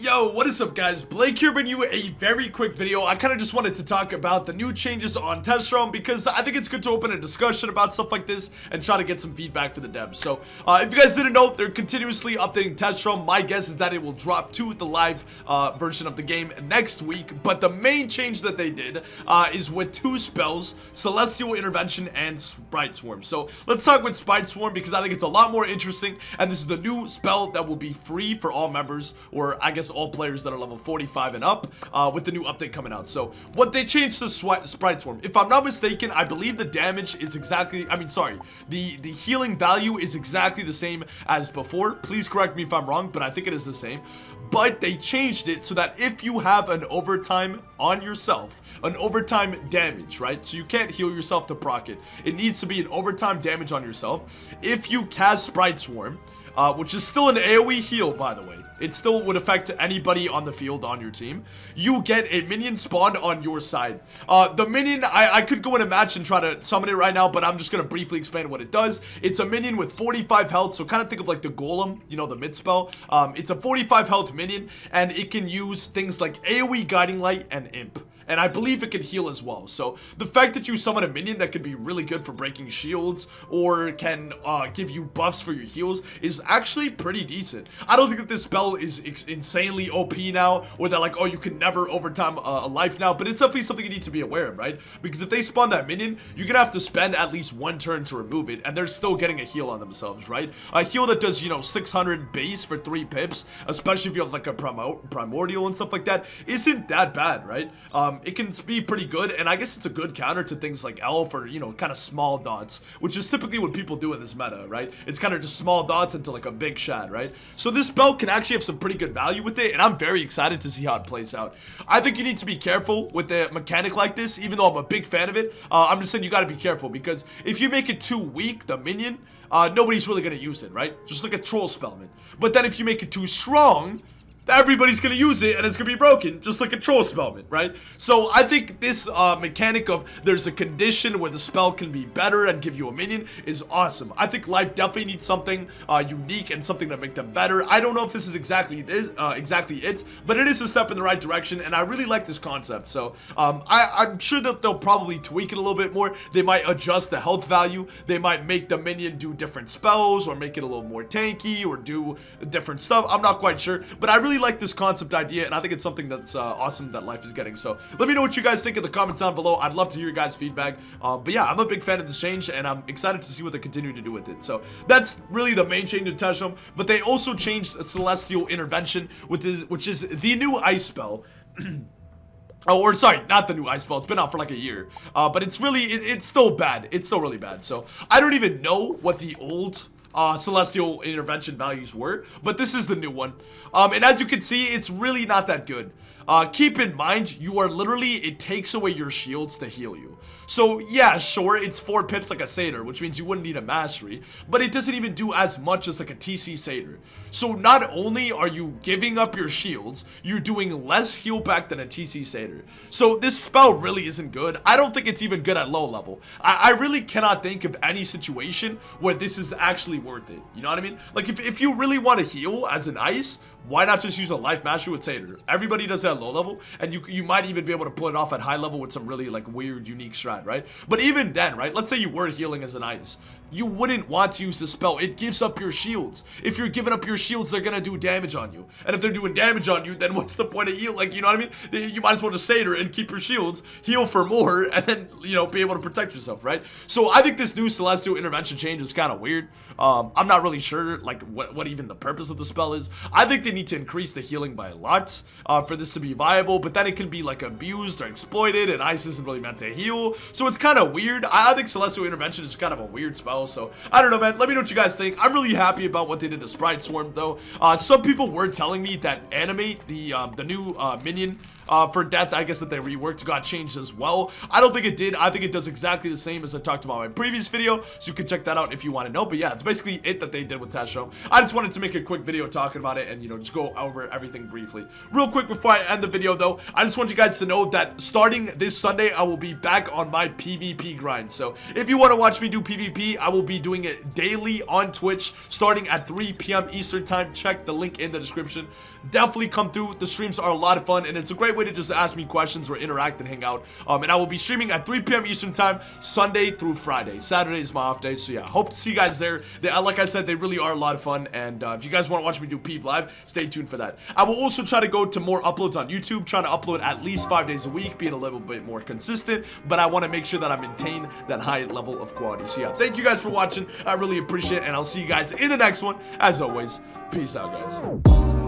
Yo, what is up guys? Blake here bringing you a very quick video. I kind of just wanted to talk about the new changes on Test Realm because I think it's good to open a discussion about stuff like this and try to get some feedback for the devs. So, if you guys didn't know, they're continuously updating Test Realm. My guess is that it will drop to the live version of the game next week. But the main change that they did is with two spells, Celestial Intervention and Sprite Swarm. So, let's talk with Sprite Swarm because I think it's a lot more interesting. And this is the new spell that will be free for all members, or I guess all players that are level 45 and up, with the new update coming out. So what they changed to Sprite Swarm, if I'm not mistaken, I believe the damage is exactly, the healing value is exactly the same as before. Please correct me if I'm wrong, but I think it is the same. But they changed it so that if you have an overtime on yourself, an overtime damage, right? So you can't heal yourself to proc it. It needs to be an overtime damage on yourself. If you cast Sprite Swarm, which is still an AoE heal, by the way. It still would affect anybody on the field on your team. You get a minion spawned on your side. The minion, I could go in a match and try to summon it right now, but I'm just going to briefly explain what it does. It's a minion with 45 health, so kind of think of like the golem, you know, the mid spell. It's a 45 health minion, and it can use things like AoE Guiding Light and Imp. And I believe it can heal as well. So the fact that you summon a minion that could be really good for breaking shields or can give you buffs for your heals is actually pretty decent. I don't think that this spell is insanely OP now, or that like, oh, you can never overtime a life now, but it's definitely something you need to be aware of, right? Because if they spawn that minion, you're gonna have to spend at least one turn to remove it, and they're still getting a heal on themselves, right? A heal that does, you know, 600 base for 3 pips, especially if you have like a primordial and stuff like that, isn't that bad, right? It can be pretty good, and I guess it's a good counter to things like Elf or, you know, kind of small dots, which is typically what people do in this meta, right? It's kind of just small dots into like a big shad, right? So this spell can actually have some pretty good value with it, and I'm very excited to see how it plays out. I think you need to be careful with a mechanic like this, even though I'm a big fan of it. I'm just saying you got to be careful, because if you make it too weak, the minion, nobody's really going to use it, right? Just like a troll spellman. But then if you make it too strong, everybody's gonna use it and it's gonna be broken, just like a troll spellman, right? So I think this mechanic of there's a condition where the spell can be better and give you a minion is awesome. I think life definitely needs something unique and something to make them better. I don't know if this is exactly it, but it is a step in the right direction, and I really like this concept. So I'm sure that they'll probably tweak it a little bit more. They might adjust the health value. They might make the minion do different spells, or make it a little more tanky, or do different stuff. I'm not quite sure, but I really like this concept idea, and I think it's something that's awesome that life is getting. So let me know what you guys think in the comments down below. I'd love to hear your guys' feedback. But yeah, I'm a big fan of this change, and I'm excited to see what they continue to do with it. So that's really the main change in Test Realm. But they also changed Celestial Intervention, which is the new ice spell. Oh, or sorry, not the new ice spell. It's been out for like a year. But it's really, it's still bad. It's still really bad. So I don't even know what the old Celestial Intervention values were, but this is the new one. And as you can see, it's really not that good. Keep in mind, you are literally, it takes away your shields to heal you. So yeah, sure, it's 4 pips like a satyr, which means you wouldn't need a mastery, but it doesn't even do as much as like a TC satyr. So not only are you giving up your shields, you're doing less heal back than a TC satyr. So this spell really isn't good. I don't think it's even good at low level. I really cannot think of any situation where this is actually worth it. You know what I mean? Like if you really want to heal as an ice, why not just use a life mastery with satyr? Everybody does that at low level, and you might even be able to pull it off at high level with some really like weird unique strat, right? But even then, right, let's say you were healing as an ice, you wouldn't want to use the spell. It gives up your shields. If you're giving up your shields, they're gonna do damage on you, and if they're doing damage on you, then what's the point of heal? Like, you know what I mean? You might as well just satyr and keep your shields, heal for more, and then, you know, be able to protect yourself, right? So I think this new Celestial Intervention change is kind of weird. I'm not really sure like what even the purpose of the spell is. I think they need to increase the healing by a lot for this to be viable, but then it can be like abused or exploited, and ice isn't really meant to heal, so it's kind of weird. I think Celestial Intervention is kind of a weird spell, so I don't know, man. Let me know what you guys think. I'm really happy about what they did to Sprite Swarm, though. Some people were telling me that Animate, the new minion for death, I guess, that they reworked, got changed as well. I don't think it did. I think it does exactly the same as I talked about in my previous video, so you can check that out if you want to know. But yeah, it's basically it that they did with Test Realm. I just wanted to make a quick video talking about it and, you know, just go over everything briefly. Real quick before I end the video, though, I just want you guys to know that starting this Sunday, I will be back on my PvP grind. So if you want to watch me do PvP, I will be doing it daily on Twitch starting at 3 p.m. Eastern time. Check the link in the description. definitely come through. The streams are a lot of fun, and it's a great way to just ask me questions or interact and hang out. And I will be streaming at 3 p.m. Eastern time, Sunday through Friday. Saturday is my off day, so yeah, hope to see you guys there. Like I said, they really are a lot of fun, and if you guys want to watch me do Peep Live, stay tuned for that. I will also try to go to more uploads on YouTube, trying to upload at least 5 days a week, being a little bit more consistent, but I want to make sure that I maintain that high level of quality. So yeah, thank you guys for watching. I really appreciate it, and I'll see you guys in the next one. As always, peace out, guys.